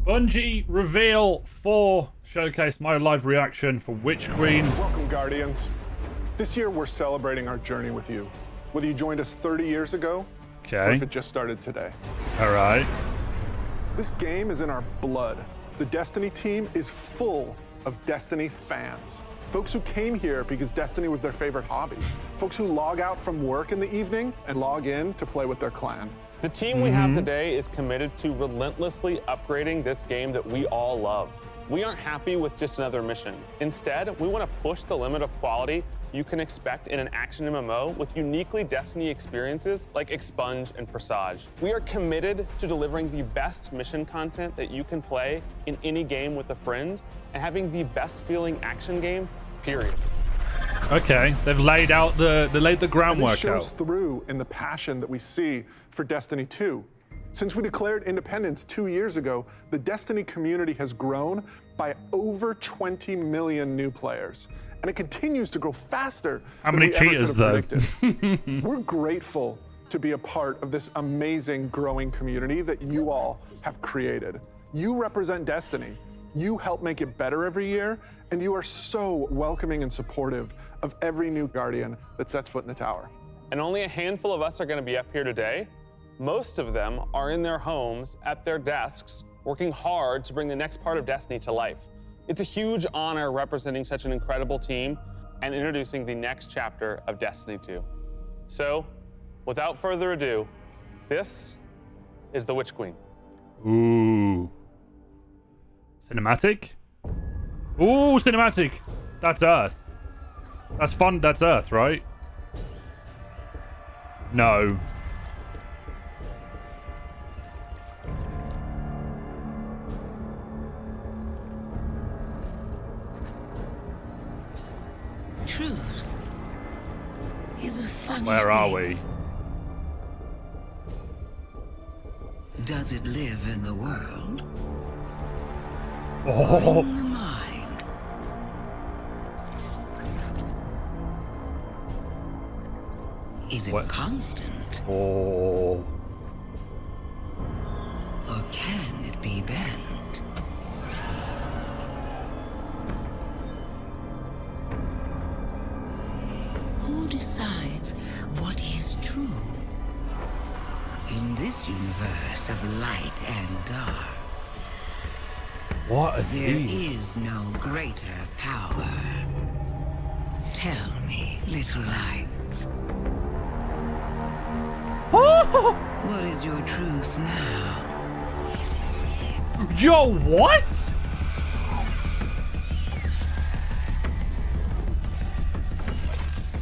Bungie reveal 4 showcase my live reaction for Witch Queen. Welcome, Guardians. This year we're celebrating our journey with you. Whether you joined us 30 years ago, or if it just started today. All right. This game is in our blood. The Destiny team is full of Destiny fans. Folks who came here because Destiny was their favorite hobby. Folks who log out from work in the evening and log in to play with their clan. The team we have today is committed to relentlessly upgrading this game that we all love. We aren't happy with just another mission. Instead, we want to push the limit of quality you can expect in an action MMO with uniquely Destiny experiences like Expunge and Presage. We are committed to delivering the best mission content that you can play in any game with a friend and having the best feeling action game, period. Okay, they've laid out the groundwork out. This shows out. through in the passion that we see for Destiny 2. Since we declared independence 2 years ago, the Destiny community has grown by over 20 million new players. And it continues to grow faster than we ever could have predicted. We're grateful to be a part of this amazing growing community that you all have created. You represent Destiny. You help make it better every year, and you are so welcoming and supportive of every new Guardian that sets foot in the tower. And only a handful of us are going to be up here today. Most of them are in their homes, at their desks, working hard to bring the next part of Destiny to life. It's a huge honor representing such an incredible team and introducing the next chapter of Destiny 2. So, without further ado, this is the Witch Queen. Ooh. Cinematic? Ooh, cinematic. That's Earth. That's fun. That's Earth, right? No. Truth is a funny Where are we? Does it live in the world? Oh. Or in the mind? Is it constant? Oh. Or can it be bent? Who decides what is true? In this universe of light and dark, What a there team. is no greater power. Tell me, little lights. What is your truth now? Yo, what?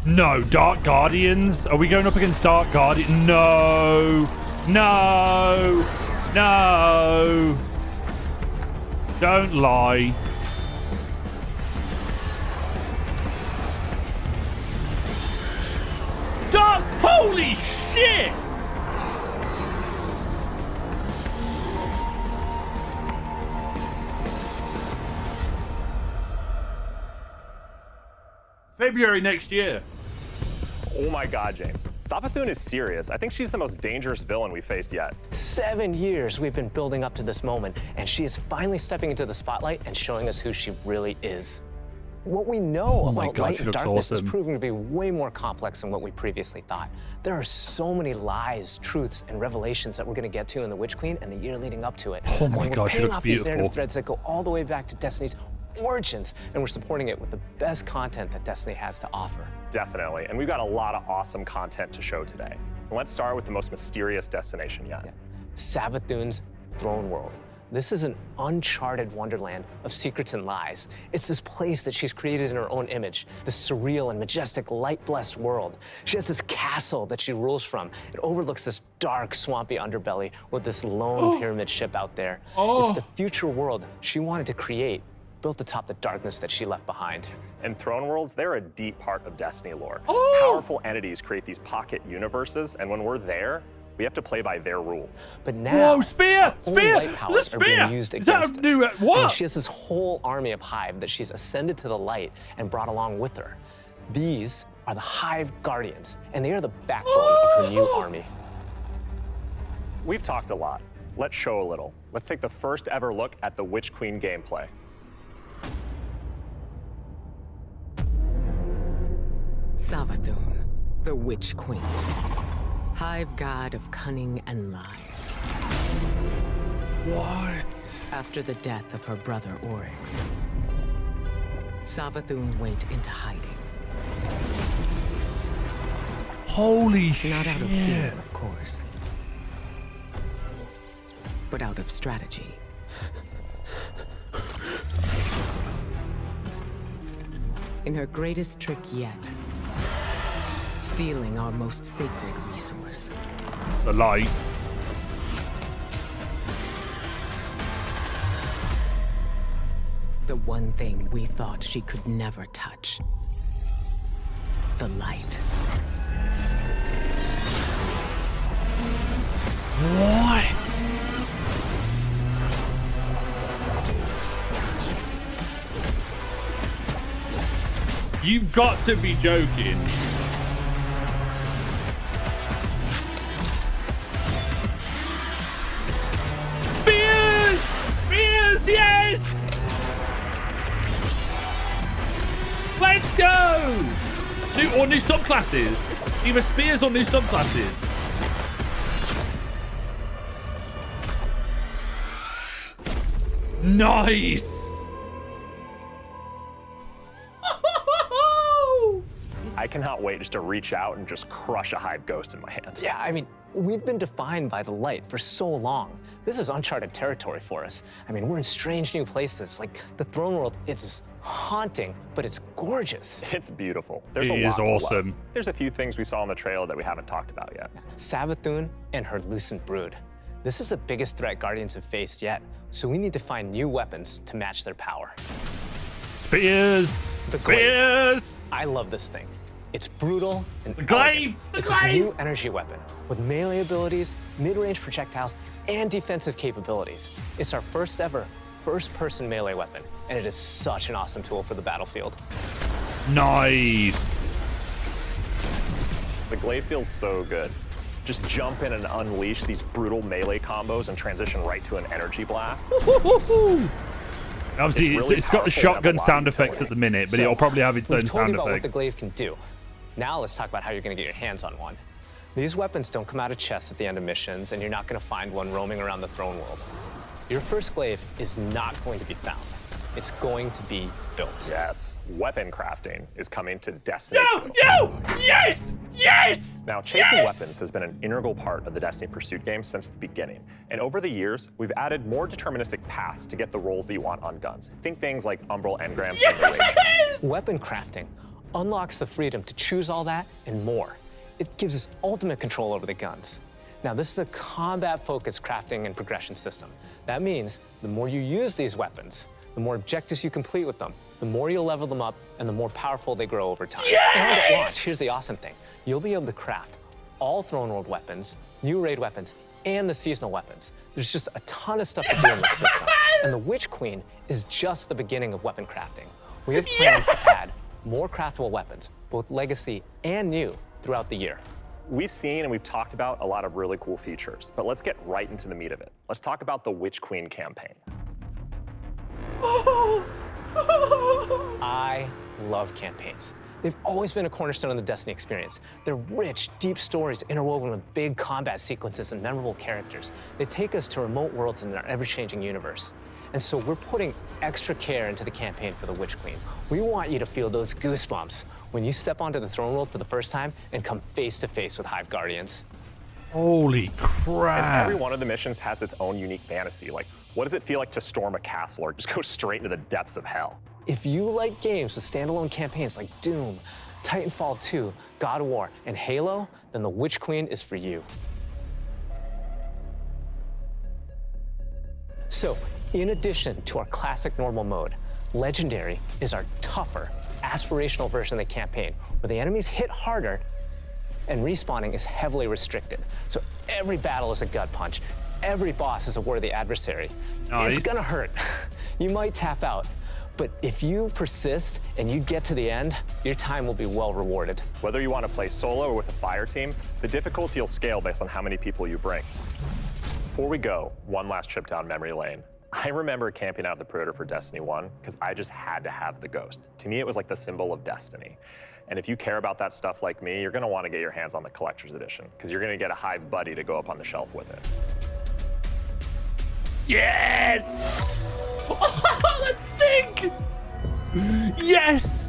No, Dark Guardians? Are we going up against Dark Guardians? No. No. No. Don't lie. Dark. Holy shit! February next year. Oh my God, James. Savathun is serious. I think she's the most dangerous villain we faced yet. 7 years we've been building up to this moment, and she is finally stepping into the spotlight and showing us who she really is. What we know about light and darkness is proving to be way more complex than what we previously thought. There are so many lies, truths, and revelations that we're going to get to in The Witch Queen and the year leading up to it. Oh my God, she we're paying looks off these narrative beautiful. threads that go all the way back to Destiny's origins, and we're supporting it with the best content that Destiny has to offer. Definitely, and we've got a lot of awesome content to show today. And let's start with the most mysterious destination yet. Savathun's throne world. This is an uncharted wonderland of secrets and lies. It's this place that she's created in her own image, this surreal and majestic, light-blessed world. She has this castle that she rules from. It overlooks this dark, swampy underbelly with this lone pyramid ship out there. It's the future world she wanted to create, built atop the darkness that she left behind. And throne worlds, they're a deep part of Destiny lore. Powerful entities create these pocket universes, and when we're there, we have to play by their rules. But now, whoa, spear! Spear! light powers are being used against us. And she has this whole army of Hive that she's ascended to the light and brought along with her. These are the Hive Guardians, and they are the backbone of her new army. We've talked a lot. let's show a little. Let's take the first ever look at the Witch Queen gameplay. Savathun, the Witch Queen. Hive god of cunning and lies. What? After the death of her brother Oryx, Savathun went into hiding. Holy shit. Not out of fear, of course, but out of strategy. In her greatest trick yet, stealing our most sacred resource. The light. The one thing we thought she could never touch. The light. What? You've got to be joking. Spears! Spears, yes! Let's go! New subclasses. Either spears or new subclasses. Nice! I cannot wait just to reach out and just crush a Hive Ghost in my hand. Yeah, I mean, we've been defined by the light for so long. This is uncharted territory for us. I mean, we're in strange new places. Like, the throne world, it's haunting, but it's gorgeous. It's beautiful. There's It a lot is to love. awesome. There's a few things we saw in the trailer that we haven't talked about yet. Savathun and her Lucent Brood. This is the biggest threat Guardians have faced yet, so we need to find new weapons to match their power. Spears! The Glaive. Spears! I love this thing. It's brutal and The Glaive! elegant. The It's this Glaive! new energy weapon with melee abilities, mid-range projectiles, and defensive capabilities. It's our first ever first-person melee weapon, and it is such an awesome tool for the battlefield. Nice! The Glaive feels so good. Just jump in and unleash these brutal melee combos and transition right to an energy blast. Obviously, It's really it's got the powerful and has a shotgun lot of sound effects utility. at the minute, but So, it'll probably have its we've own told sound you about what the effect. Glaive can do. Now let's talk about how you're going to get your hands on one. These weapons don't come out of chests at the end of missions, and you're not going to find one roaming around the throne world. Your first Glaive is not going to be found. It's going to be built. Yes, weapon crafting is coming to Destiny 2. Yes! Yes! Now, chasing Yes! weapons has been an integral part of the Destiny Pursuit game since the beginning. And over the years, we've added more deterministic paths to get the roles that you want on guns. Think things like Umbral engrams and relations. Weapon crafting unlocks the freedom to choose all that and more. It gives us ultimate control over the guns. Now, this is a combat-focused crafting and progression system. That means the more you use these weapons, the more objectives you complete with them, the more you'll level them up, and the more powerful they grow over time. And at launch, here's the awesome thing. You'll be able to craft all Throne World weapons, new raid weapons, and the seasonal weapons. There's just a ton of stuff to do in this system. And the Witch Queen is just the beginning of weapon crafting. We have plans to add more craftable weapons, both legacy and new, throughout the year. We've seen and we've talked about a lot of really cool features, but let's get right into the meat of it. Let's talk about the Witch Queen campaign. I love campaigns. They've always been a cornerstone of the Destiny experience. They're rich, deep stories interwoven with big combat sequences and memorable characters. They take us to remote worlds in our ever-changing universe. And so we're putting extra care into the campaign for the Witch Queen. We want you to feel those goosebumps when you step onto the throne world for the first time and come face to face with Hive Guardians. Holy And crap. every one of the missions has its own unique fantasy. Like, what does it feel like to storm a castle or just go straight into the depths of hell? If you like games with standalone campaigns like Doom, Titanfall 2, God of War, and Halo, then the Witch Queen is for you. So, in addition to our classic normal mode, Legendary is our tougher, aspirational version of the campaign, where the enemies hit harder and respawning is heavily restricted. So every battle is a gut punch. Every boss is a worthy adversary. Nice. It's gonna hurt. You might tap out, but if you persist and you get to the end, your time will be well rewarded. Whether you want to play solo or with a fire team, the difficulty will scale based on how many people you bring. Before we go, one last trip down memory lane. I remember camping out the pre-order for Destiny 1 because I just had to have the Ghost. To me, it was like the symbol of destiny. And if you care about that stuff like me, you're gonna wanna get your hands on the collector's edition because you're gonna get a Hive buddy to go up on the shelf with it. Yes! Oh, that's sick! Yes!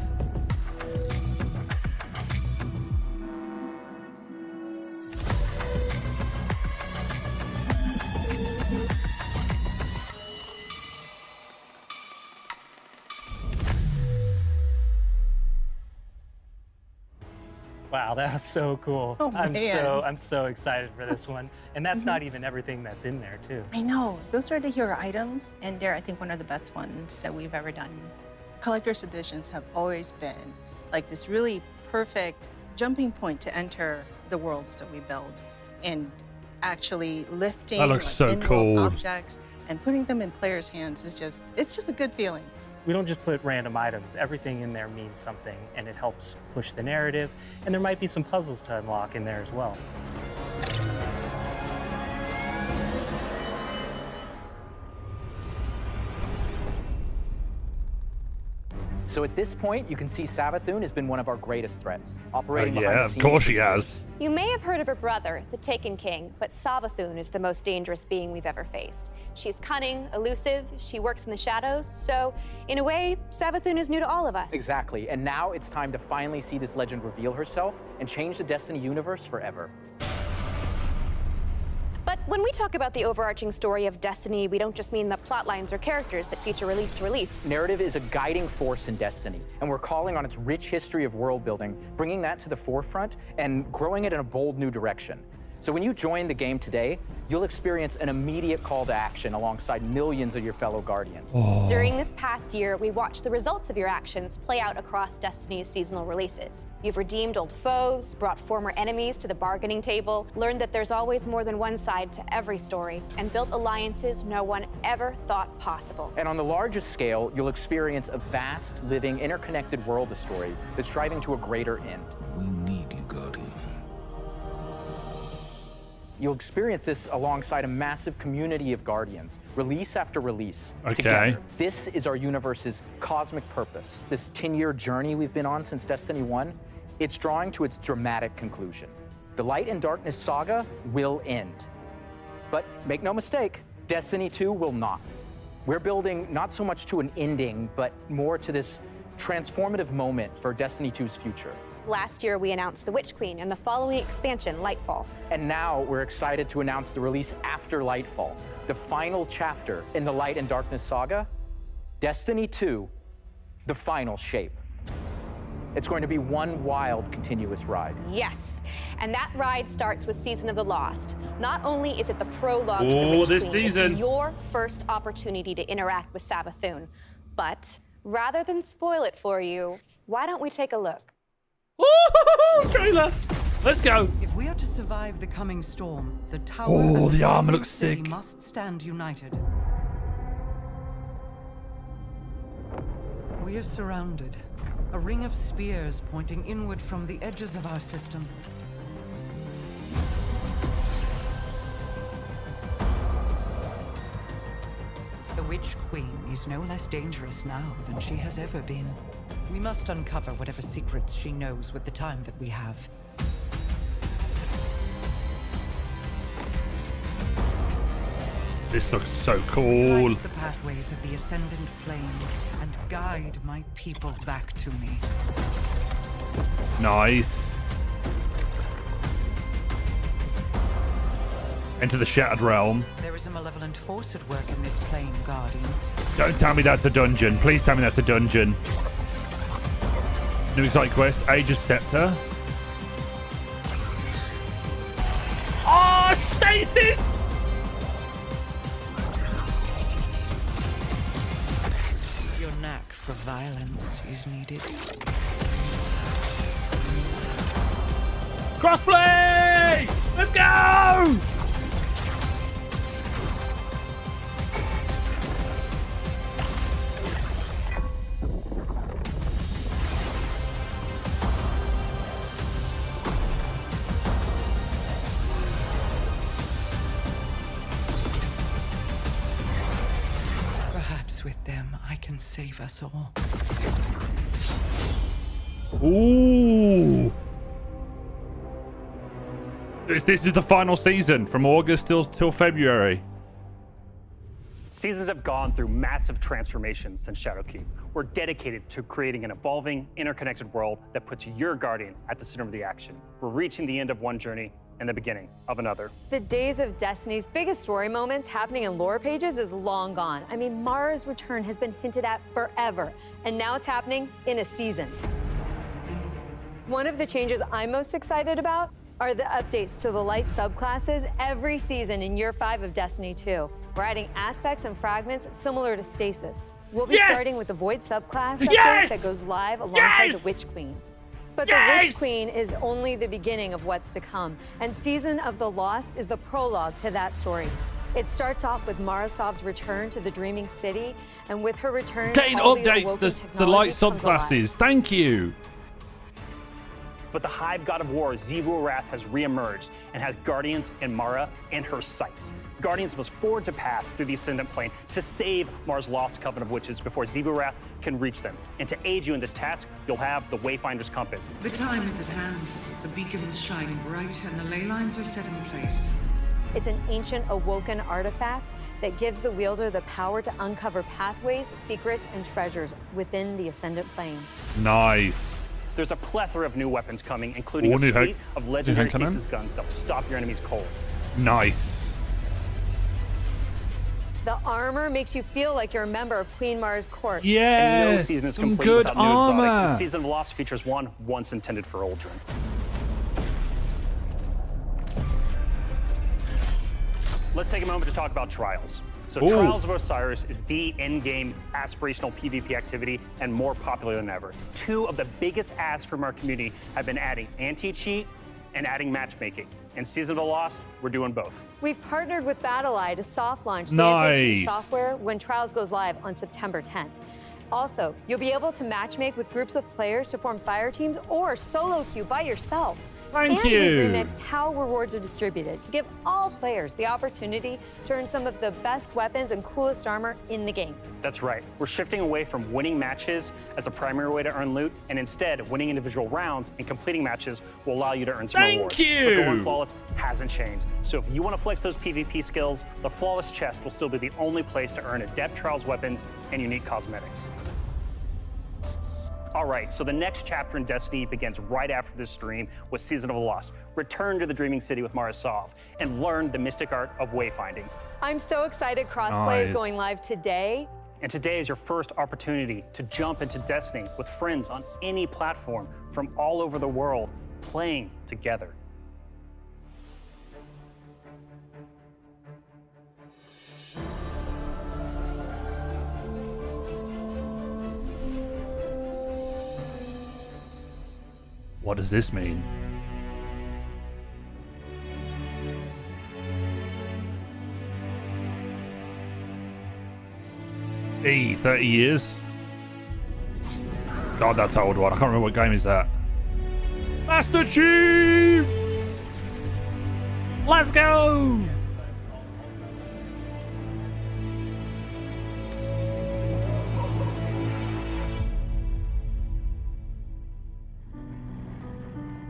Wow, that was so cool. Oh, I'm man. so excited for this one. And that's not even everything that's in there too. I know. Those are the hero items, and they're, I think, one of the best ones that we've ever done. Collector's editions have always been like this really perfect jumping point to enter the worlds that we build, and actually lifting That looks so in-world cool. objects and putting them in players' hands is just, it's just a good feeling. We don't just put random items. Everything in there means something, and it helps push the narrative. And there might be some puzzles to unlock in there as well. So at this point, you can see Savathun has been one of our greatest threats, operating behind Yeah, the of scenes course for she years. has. You may have heard of her brother, the Taken King, but Savathun is the most dangerous being we've ever faced. She's cunning, elusive, she works in the shadows, so in a way, Savathun is new to all of us. Exactly, and now it's time to finally see this legend reveal herself and change the Destiny universe forever. But when we talk about the overarching story of Destiny, we don't just mean the plot lines or characters that feature release to release. Narrative is a guiding force in Destiny, and we're calling on its rich history of world building, bringing that to the forefront and growing it in a bold new direction. So when you join the game today, you'll experience an immediate call to action alongside millions of your fellow Guardians. During this past year, we watched the results of your actions play out across Destiny's seasonal releases. You've redeemed old foes, brought former enemies to the bargaining table, learned that there's always more than one side to every story, and built alliances no one ever thought possible. And on the largest scale, you'll experience a vast, living, interconnected world of stories that's striving to a greater end. We need you, Guardian. You'll experience this alongside a massive community of Guardians, release after release, Okay. together. This is our universe's cosmic purpose. This 10-year journey we've been on since Destiny 1, it's drawing to its dramatic conclusion. The Light and Darkness saga will end. But make no mistake, Destiny 2 will not. We're building not so much to an ending, but more to this transformative moment for Destiny 2's future. Last year, we announced The Witch Queen and the following expansion, Lightfall. And now we're excited to announce the release after Lightfall, the final chapter in the Light and Darkness saga, Destiny 2, the final shape. It's going to be one wild, continuous ride. Yes, and that ride starts with Season of the Lost. Not only is it the prologue to The Oh, Witch this Queen, season. it's your first opportunity to interact with Savathun. But rather than spoil it for you, why don't we take a look? Ooh, trailer! Let's go. If we are to survive the coming storm, the tower Oh, and the armor surrounding looks city sick. must stand united. We are surrounded. A ring of spears pointing inward from the edges of our system. The Witch Queen is no less dangerous now than she has ever been. We must uncover whatever secrets she knows with the time that we have. This looks so cool. Light the pathways of the ascendant plane and guide my people back to me. Nice. Enter the Shattered Realm. There is a malevolent force at work in this plane, Guardian. Don't tell me that's a dungeon. Please tell me that's a dungeon. New exotic quest, AGER'S SCEPTER. Oh, stasis! Your knack for violence is needed. Crossplay! Let's go! save us all. Ooh. This is the final season from August till February. Seasons have gone through massive transformations since Shadowkeep. We're dedicated to creating an evolving, interconnected world that puts your Guardian at the center of the action. We're reaching the end of one journey and the beginning of another. The days of Destiny's biggest story moments happening in lore pages is long gone. I mean, Mara's return has been hinted at forever, and now it's happening in a season. One of the changes I'm most excited about are the updates to the light subclasses every season in Year 5 of Destiny 2. We're adding aspects and fragments similar to Stasis. We'll be starting with the Void subclass update that goes live alongside the Witch Queen. But the Witch Queen is only the beginning of what's to come, and Season of the Lost is the prologue to that story. It starts off with Marasov's return to the Dreaming City, and with her return, Getting all the updates awoken to the light technology comes alive. subclasses. Thank you. But the Hive God of War, Xivu Arath, has reemerged and has Guardians and Mara in her sights. Guardians must forge a path through the Ascendant Plane to save Mara's lost Coven of Witches before Xivu Arath can reach them. And to aid you in this task, you'll have the Wayfinder's Compass. The time is at hand. The beacons shine bright and the ley lines are set in place. It's an ancient awoken artifact that gives the wielder the power to uncover pathways, secrets, and treasures within the Ascendant Plane. Nice. There's a plethora of new weapons coming, including a new suite of legendary cannon. stasis guns that will stop your enemies cold. Nice. The armor makes you feel like you're a member of Queen Mara's court. And no season is some complete good without new armor. exotics. And Season of the Lost features one once intended for Aldrin. Let's take a moment to talk about Trials. So Ooh. Trials of Osiris is the endgame aspirational PvP activity and more popular than ever. Two of the biggest asks from our community have been adding anti-cheat and adding matchmaking. In Season of the Lost, we're doing both. We've partnered with BattleEye to soft launch the Nice. anti-cheat software when Trials goes live on September 10th. Also, you'll be able to matchmake with groups of players to form fire teams or solo queue by yourself. Thank and you. we've remixed how rewards are distributed to give all players the opportunity to earn some of the best weapons and coolest armor in the game. That's right. We're shifting away from winning matches as a primary way to earn loot, and instead, winning individual rounds and completing matches will allow you to earn some rewards. Thank you. But going flawless hasn't changed. So if you want to flex those PvP skills, the Flawless Chest will still be the only place to earn adept trials weapons and unique cosmetics. All right, so the next chapter in Destiny begins right after this stream with Season of the Lost. Return to the Dreaming City with Marasov and learn the mystic art of wayfinding. I'm so excited crossplay is Nice. going live today. And today is your first opportunity to jump into Destiny with friends on any platform from all over the world, playing together. What does this mean? E, 30 years? God, that's an old one. I can't remember what game is that. Master Chief! Let's go!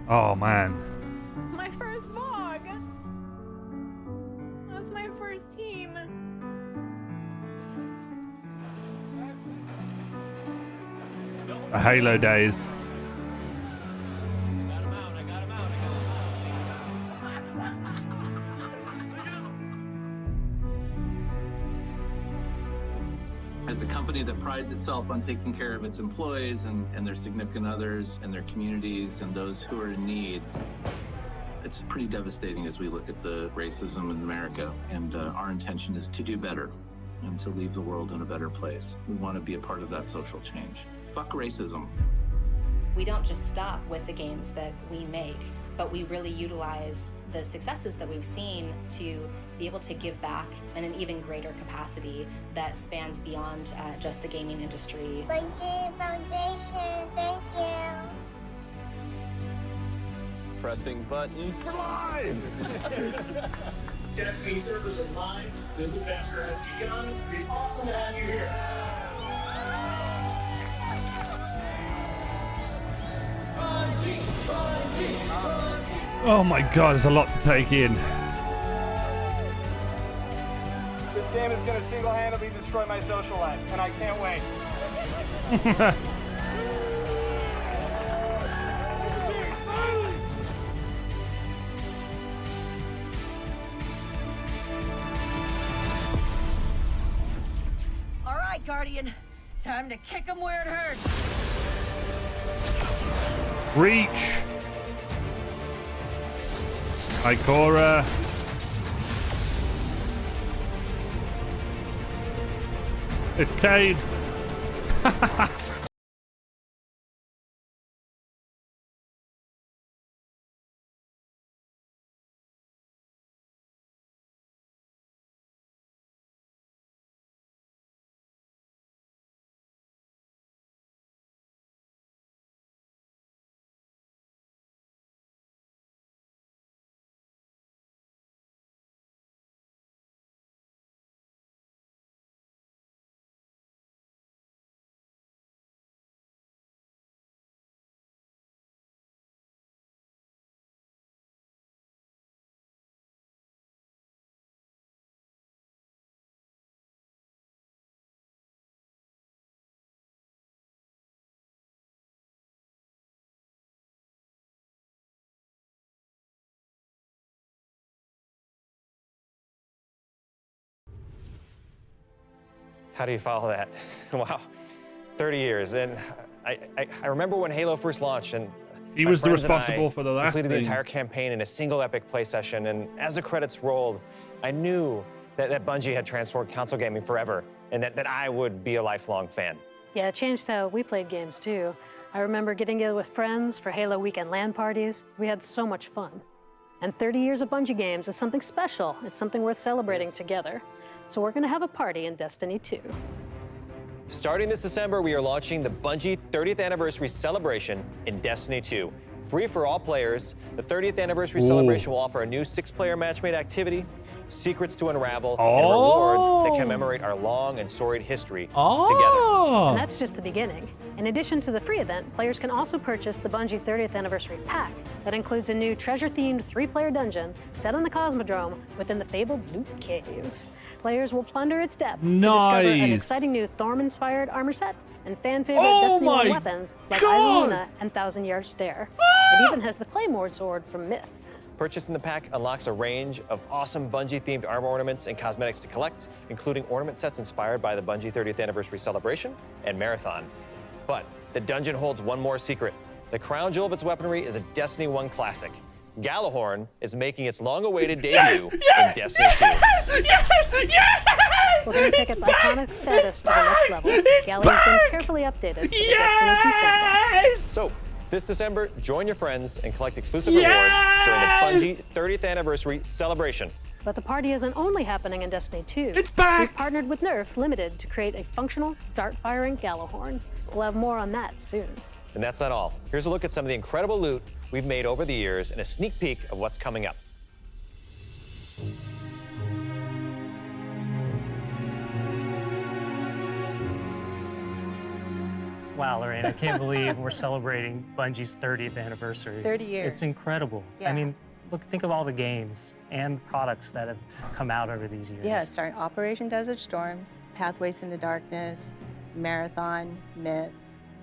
Oh, man. It's my first VOG. That's my first team. The Halo days. As a company that prides itself on taking care of its employees and their significant others and their communities and those who are in need, it's pretty devastating as we look at the racism in America. And our intention is to do better and to leave the world in a better place. We want to be a part of that social change. Fuck racism. We don't just stop with the games that we make, but we really utilize the successes that we've seen to be able to give back in an even greater capacity that spans beyond just the gaming industry. Foundation, thank you. Pressing button. We're live! Destiny servers are live. This adventure has begun. It's awesome to have you here. Oh my god, there's a lot to take in. This game is going to single-handedly destroy my social life, and I can't wait. All right, Guardian. Time to kick him where it hurts. Reach. Ikora. It's Cade. How do you follow that? Wow, 30 years. And I remember when Halo first launched, and he my was the friends and I responsible for the last completed thing. the entire campaign in a single epic play session. And as the credits rolled, I knew that Bungie had transformed console gaming forever, and that I would be a lifelong fan. Yeah, it changed how we played games too. I remember getting together with friends for Halo weekend LAN parties. We had so much fun. And 30 years of Bungie games is something special. It's something worth celebrating together. So we're gonna have a party in Destiny 2. Starting this December, we are launching the Bungie 30th Anniversary Celebration in Destiny 2. Free for all players, the 30th Anniversary Celebration will offer a new 6-player matchmade activity, secrets to unravel, and rewards that commemorate our long and storied history together. And that's just the beginning. In addition to the free event, players can also purchase the Bungie 30th Anniversary Pack that includes a new treasure-themed 3-player dungeon set on the Cosmodrome within the fabled Loot Cave. Players will plunder its depths to discover an exciting new Thorm-inspired armor set and fan-favorite Destiny 1 weapons like Isolina and Thousand Yard Stare. It even has the Claymore sword from Myth. Purchasing the pack unlocks a range of awesome Bungie-themed armor ornaments and cosmetics to collect, including ornament sets inspired by the Bungie 30th Anniversary Celebration and Marathon. But the dungeon holds one more secret. The crown jewel of its weaponry is a Destiny 1 classic. Gallahorn is making its long-awaited debut in Destiny 2. We're going to take its iconic status to the next level. Galley has been carefully updated for the Destiny 2 set. So, this December, join your friends and collect exclusive rewards during the Bungie 30th Anniversary Celebration. But the party isn't only happening in Destiny 2. It's back! We've partnered with Nerf Limited to create a functional, dart-firing Gallahorn. We'll have more on that soon. And that's not all. Here's a look at some of the incredible loot we've made over the years and a sneak peek of what's coming up. Wow, Lorraine, I can't believe we're celebrating Bungie's 30th anniversary. 30 years. It's incredible. Yeah. I mean, look, think of all the games and products that have come out over these years. Yeah, starting Operation Desert Storm, Pathways into Darkness, Marathon, Myth,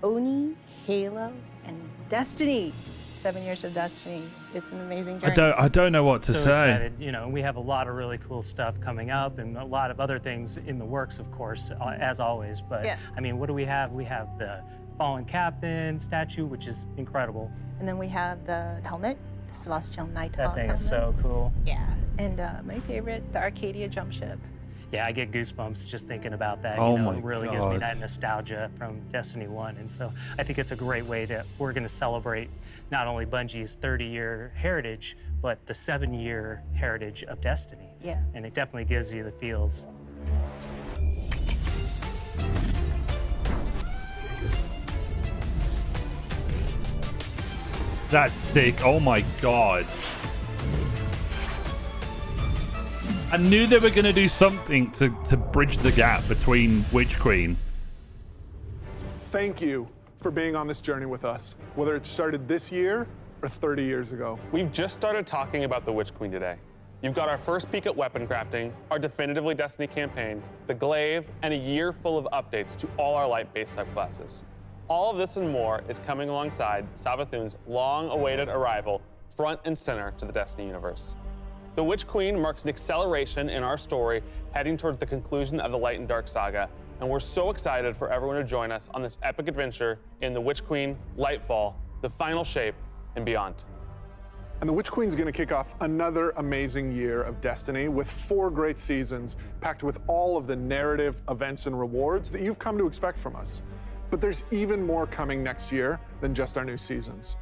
Oni, Halo, and Destiny. 7 years of Destiny. It's an amazing journey. I don't know what to so say. Excited. You know, we have a lot of really cool stuff coming up and a lot of other things in the works, of course, as always. But Yeah. I mean, what do we have? We have the Fallen Captain statue, which is incredible. And then we have the helmet, the Celestial Nighthawk That thing helmet. is so cool. Yeah. And my favorite, the Arcadia jump ship. Yeah, I get goosebumps just thinking about that. Oh you know, my it really gives me God. that nostalgia from Destiny 1. And so I think it's a great way we're going to celebrate not only Bungie's 30-year heritage, but the 7-year heritage of Destiny. Yeah. And it definitely gives you the feels. That's sick. Oh my god. I knew they were going to do something to bridge the gap between Witch Queen. Thank you for being on this journey with us. Whether it started this year or 30 years ago. We've just started talking about the Witch Queen today. You've got our first peek at weapon crafting, our Definitively Destiny campaign, the Glaive, and a year full of updates to all our light-based subclasses. All of this and more is coming alongside Savathun's long-awaited arrival front and center to the Destiny universe. The Witch Queen marks an acceleration in our story heading towards the conclusion of the Light and Dark saga, and we're so excited for everyone to join us on this epic adventure in the Witch Queen, Lightfall, the Final Shape, and beyond. And the Witch Queen's gonna kick off another amazing year of Destiny with 4 great seasons packed with all of the narrative, events, and rewards that you've come to expect from us. But there's even more coming next year than just our new seasons.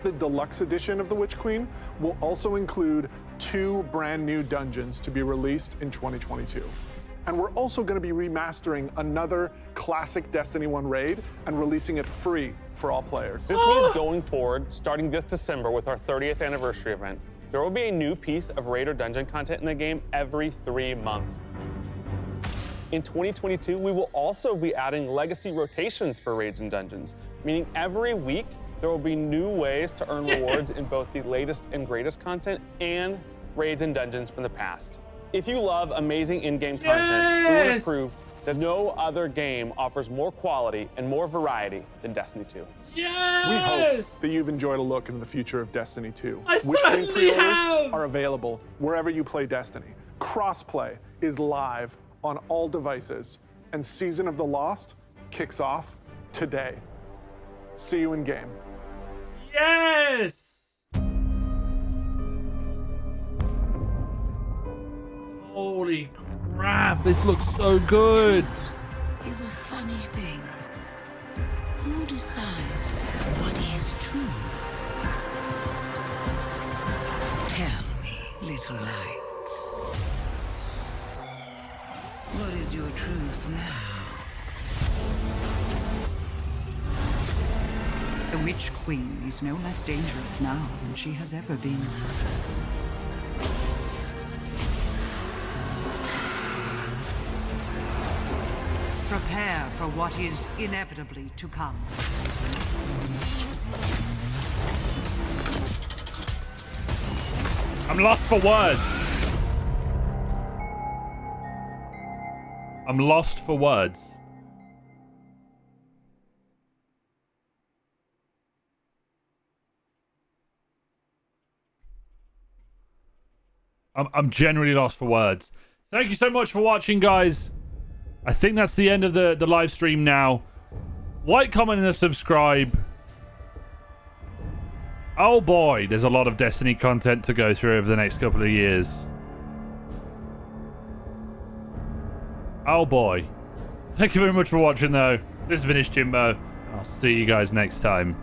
The deluxe edition of the Witch Queen will also include 2 brand new dungeons to be released in 2022. And we're also going to be remastering another classic Destiny 1 raid and releasing it free for all players. This means going forward, starting this December with our 30th anniversary event, there will be a new piece of raid or dungeon content in the game every 3 months. In 2022, we will also be adding legacy rotations for raids and dungeons, meaning every week there will be new ways to earn rewards in both the latest and greatest content and raids and dungeons from the past. If you love amazing in-game content, we want to prove that no other game offers more quality and more variety than Destiny 2. Yes! We hope that you've enjoyed a look into the future of Destiny 2. I Witch Queen certainly pre-orders have! are available wherever you play Destiny. Crossplay is live on all devices, and Season of the Lost kicks off today. See you in game. Yes! Holy crap, this looks so good. Is a funny thing. Who decides what is true? Tell me, little light. What is your truth now? The Witch Queen is no less dangerous now than she has ever been. Prepare for what is inevitably to come. I'm lost for words. I'm lost for words. I'm generally lost for words. Thank you so much for watching, guys. I think that's the end of the live stream now. Like, comment, and subscribe. Oh boy, there's a lot of Destiny content to go through over the next couple of years. Oh boy. Thank you very much for watching, though. This has been Jimbo. I'll see you guys next time.